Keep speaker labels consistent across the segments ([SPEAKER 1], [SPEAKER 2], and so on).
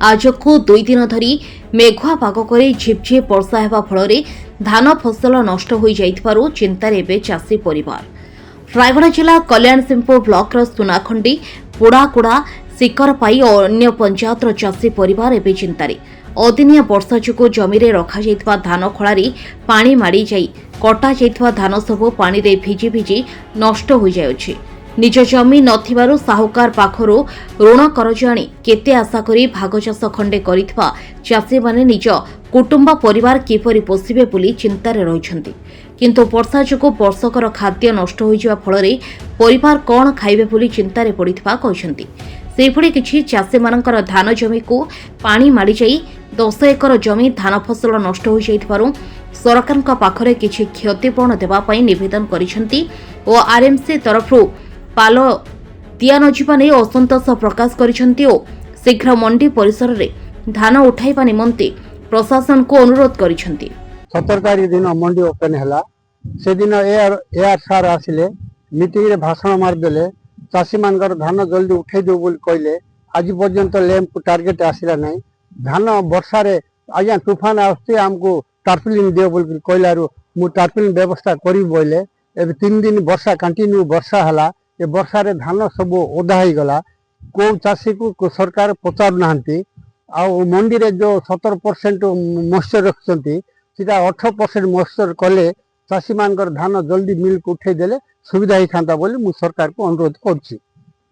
[SPEAKER 1] आजकु 2 दिन धरी मेघुआ पाग करे झिपझिप वर्षा हेबा फଳରେ धान फसल नष्ट होई जाइथिबारु चिंतारे बे चाषी परिवार। रायगढ़ जिला कल्याण सिंहपुर ब्लॉक सुनाखंडी पुड़ाकुड़ा शिकरपाई और अन्य पंचायतर चाषी परिवार एवं चिंतारे। अदिनिया वर्षा जोगु जमी रखा धान खଳାରେ पानी माड़ी जाई कटा जाइथिबा धान सबु पानी रे भिजी भिजी नष्ट हो जाउछि। निज जमी नथिबारु साहुकार पाखरु ऋण करज आनी केते आशा करी भाग चाष खंडे करिथिबा चाषी माने निज कुटुंब परिवार किपरि पोषिबे बोली चिंतारे रहिछन्ति। किंतु वर्षा जोगु वर्षकर खाद्य नष्ट हो जिबा फଳରେ परिवार कोन खाइबे बोली चिंतारे पड़िथिबा कहिसन्ति। सेहिभଳି किछि चाषी मानकर धान जमी को पानी माड़ी जाई 10 एकर जमी धान फसल नष्ट हो जाइथिबारु सरकारक पाखरे किछि क्षतिपूर्ण देबा पई निवेदन करिसन्ति ओ आरएमसी तरफरु पाल दिया नजिबा नै असंतोष प्रकाश करिसन्ति ओ शीघ्र मंडी परिसर रे धान उठाइबा निमंते प्रशासन को अनुरोध करिसन्ति।
[SPEAKER 2] 17 तारिख दिन मंडी ओपन हैला से दिन एआर सार आसिले मीटिंग रे भाषण मार देले चाषी मानकर धान जल्दी उठे दो बोली कहले। आज पर्यंत लैंप टार्गेट आसिला नहीं धान वर्षा रे आज्ञा तूफान आसते हमको टार्पलिन दियो बोल कहलारू मु टार्पलिन व्यवस्था करी बोले। ए 3 दिन वर्षा कंटिन्यू वर्षा हला ए वर्षा रे धान सब ओदा ही गला को चाषी को सरकार पचार नांती आ मंडी रे जो 17% मॉइस्चर रखछंती सीधा 18% मॉइस्चर कले चाषी मानकर धान जल्दी मिल को उठे देले सुविधा ही थांता बोली मु सरकार को अनुरोध करछि।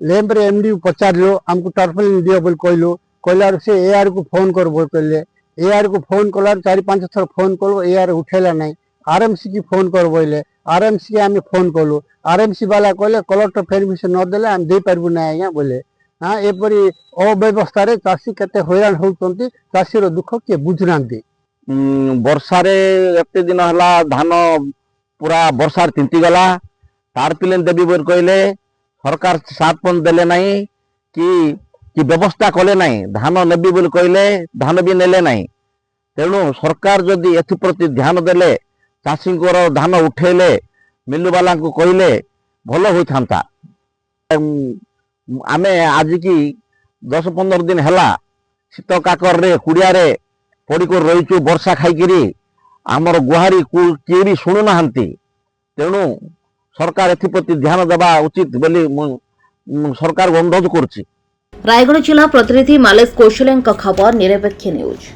[SPEAKER 2] लैंप रे एमडी पचारिलो हमको टार्पलिन दियो बोल कहलो कहलार से एआर को फोन कर बोल कहले। एआर को फोन कलार 4-5 थर फोन कलो एआर उठेला नहीं। आरएमसी की फोन कर बोले आरएमसी आम फोन कलु आरएमसी वाला कहले कलेक्टर परमिशन न देले हम दे पारबु ना आज्ञा बोले। हाँ एपरी अव्यवस्था रे चाषी केते हैरान होउचंती चाषी रो दुख के बुझनांती।
[SPEAKER 3] वर्षा रे एते दिन हला धान पूरा वर्षा तिंती गला टार्पलिन देबी बोल कहले सरकार साथ पन देले नहीं कि व्यवस्था कले नहीं धान नेबी बोल कहले धान भी नेले नहीं। तेणु सरकार जदि एथि प्रति ध्यान देले चाषी धान उठेले मिलु वाला को कहले भल होता। आमे आज की 10-15 दिन हैला शीत काकर रे कुड़िया रे पड़ी को रहीचु वर्षा खाइकिरी आमर गुहारी किए भी शुणु नाहांती। तेणु सरकार एप्रति ध्यान देवा उचित बोली सरकार को अनुरोध करछि।
[SPEAKER 1] रायगढ़ जिला प्रतिनिधि मालेश कौशल खबर निरपेक्ष न्यूज।